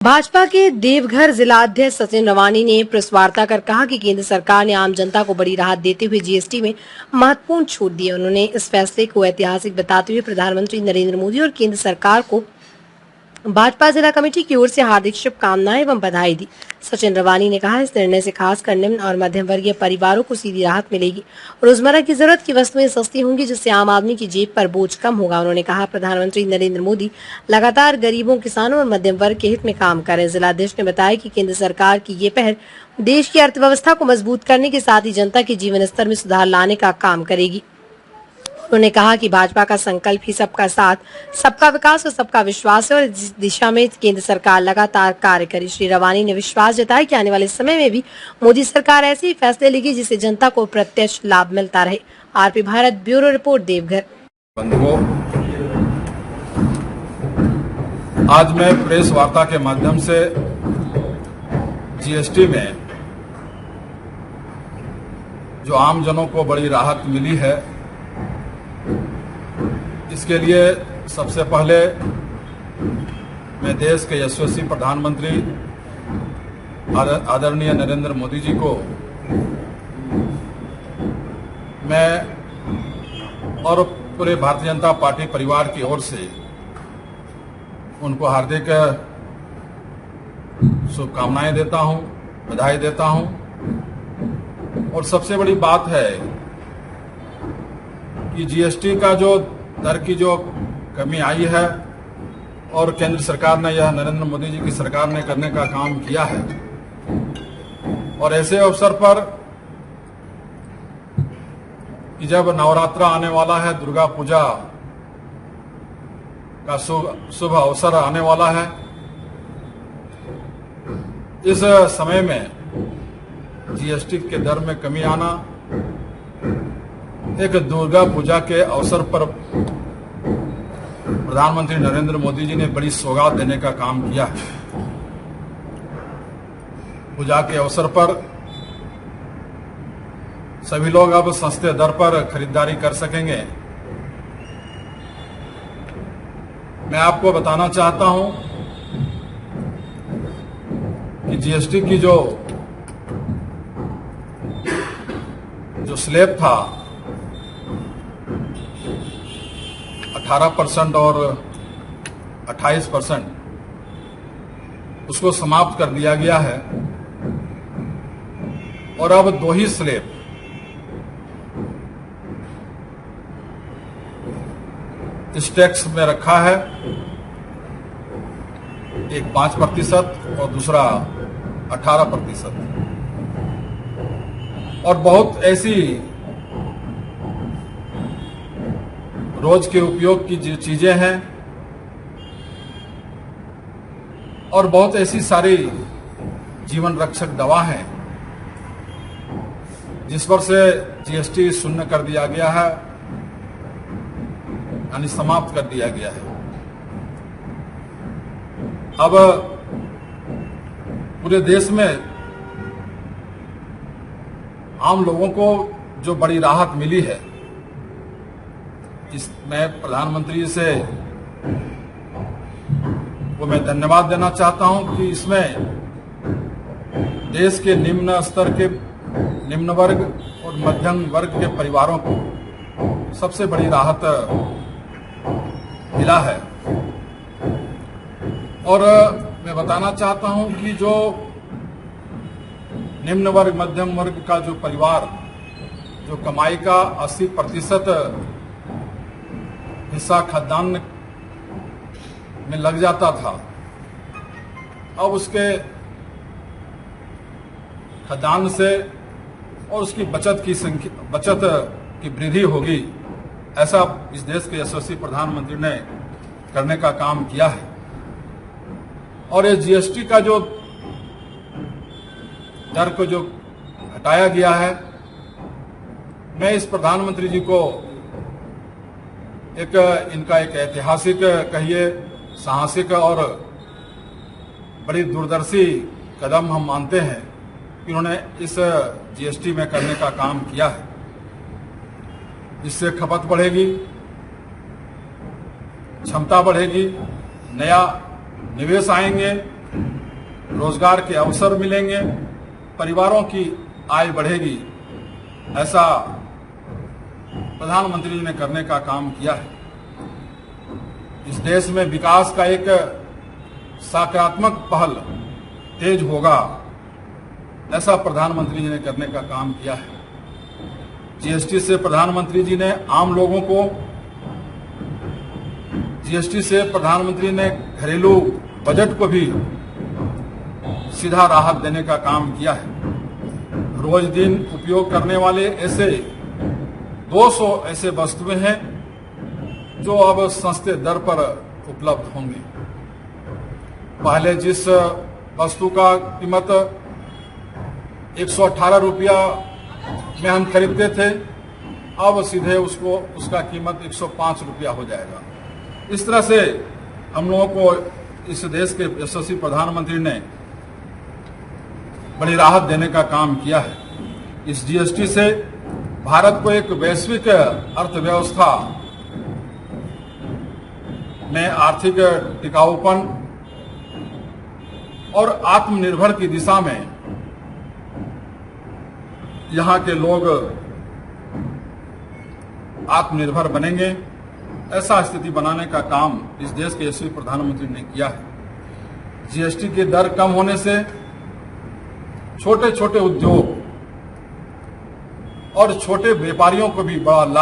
भाजपा के देवघर जिलाध्यक्ष सचिन रवानी ने प्रेस वार्ता कर कहा कि केंद्र सरकार ने आम जनता को बड़ी राहत देते हुए जीएसटी में महत्वपूर्ण छूट दी है। उन्होंने इस फैसले को ऐतिहासिक बताते हुए प्रधानमंत्री नरेंद्र मोदी और केंद्र सरकार को भाजपा जिला कमेटी की ओर से हार्दिक शुभकामनाएं एवं बधाई दी। सचिन रवानी ने कहा, इस निर्णय से खासकर निम्न और मध्यम वर्गीय परिवारों को सीधी राहत मिलेगी। रोजमर्रा की जरूरत की वस्तुएं सस्ती होंगी, जिससे आम आदमी की जेब पर बोझ कम होगा। उन्होंने कहा, प्रधानमंत्री नरेंद्र मोदी लगातार गरीबों, किसानों और मध्यम वर्ग के हित में काम कर रहे हैं। जिलाध्यक्ष ने बताया कि केंद्र सरकार की ये पहल देश की अर्थव्यवस्था को मजबूत करने के साथ ही जनता के जीवन स्तर में सुधार लाने का काम करेगी। उन्होंने कहा कि भाजपा का संकल्प ही सबका साथ, सबका विकास और सबका विश्वास है और इस दिशा में केंद्र सरकार लगातार कार्य करे। श्री रवानी ने विश्वास जताया कि आने वाले समय में भी मोदी सरकार ऐसे ही फैसले लेगी जिससे जनता को प्रत्यक्ष लाभ मिलता रहे। RP Bharat, bureau report, Deoghar. आज मैं प्रेस वार्ता के माध्यम से जीएसटी में जो आम जनों को बड़ी राहत मिली है, इसके लिए सबसे पहले मैं देश के यशस्वी प्रधानमंत्री आदरणीय नरेंद्र मोदी जी को मैं और पूरे भारतीय जनता पार्टी परिवार की ओर से उनको हार्दिक शुभकामनाएं देता हूं, बधाई देता हूं। और सबसे बड़ी बात है कि जीएसटी का जो दर की जो कमी आई है और केंद्र सरकार ने, यह नरेंद्र मोदी जी की सरकार ने करने का काम किया है। और ऐसे अवसर पर कि जब नवरात्र आने वाला है, दुर्गा पूजा का शुभ अवसर आने वाला है, इस समय में जीएसटी के दर में कमी आना एक दुर्गा पूजा के अवसर पर प्रधानमंत्री नरेंद्र मोदी जी ने बड़ी सौगात देने का काम किया है। पूजा के अवसर पर सभी लोग अब सस्ते दर पर खरीदारी कर सकेंगे। मैं आपको बताना चाहता हूं कि जीएसटी की जो स्लैब था 18% और 28%, उसको समाप्त कर दिया गया है और अब दो ही स्लैब इस टैक्स में रखा है, एक 5% और दूसरा 18%। और बहुत ऐसी रोज के उपयोग की जो चीजें हैं और बहुत ऐसी सारी जीवन रक्षक दवा हैं जिस पर से जीएसटी शून्य कर दिया गया है, यानी समाप्त कर दिया गया है। अब पूरे देश में आम लोगों को जो बड़ी राहत मिली है, मैं प्रधानमंत्री से वो मैं धन्यवाद देना चाहता हूं कि इसमें देश के निम्न स्तर के, निम्न वर्ग और मध्यम वर्ग के परिवारों को सबसे बड़ी राहत मिला है। और मैं बताना चाहता हूं कि जो निम्न वर्ग, मध्यम वर्ग का जो परिवार जो कमाई का 80% हिस्सा खाद्यान्न में लग जाता था, अब उसके खाद्यान्न से और उसकी बचत की वृद्धि होगी, ऐसा इस देश के यशस्वी प्रधानमंत्री ने करने का काम किया है। और ये जीएसटी का जो दर को जो हटाया गया है, मैं इस प्रधानमंत्री जी को इनका एक ऐतिहासिक, कहिए साहसिक और बड़ी दूरदर्शी कदम हम मानते हैं कि उन्होंने इस जीएसटी में करने का काम किया है। इससे खपत बढ़ेगी, क्षमता बढ़ेगी, नया निवेश आएंगे रोजगार के अवसर मिलेंगे, परिवारों की आय बढ़ेगी, ऐसा प्रधानमंत्री जी ने करने का काम किया है। इस देश में विकास का एक सकारात्मक पहल तेज होगा, ऐसा प्रधानमंत्री जी ने करने का काम किया है। जीएसटी से प्रधानमंत्री जी ने आम लोगों को, जीएसटी से प्रधानमंत्री ने घरेलू बजट को भी सीधा राहत देने का काम किया है। रोज दिन उपयोग करने वाले ऐसे 200 ऐसे वस्तुएं हैं जो अब सस्ते दर पर उपलब्ध होंगे। पहले जिस वस्तु का कीमत 118 रुपया में हम खरीदते थे, अब सीधे उसका कीमत 105 रुपया हो जाएगा। इस तरह से हम लोगों को इस देश के यशस्वी प्रधानमंत्री ने बड़ी राहत देने का काम किया है। इस जीएसटी से भारत को एक वैश्विक अर्थव्यवस्था में आर्थिक टिकाऊपन और आत्मनिर्भर की दिशा में यहां के लोग आत्मनिर्भर बनेंगे, ऐसा स्थिति बनाने का काम इस देश के यशस्वी प्रधानमंत्री ने किया है। जीएसटी की दर कम होने से छोटे छोटे उद्योग और छोटे व्यापारियों को भी बड़ा लाभ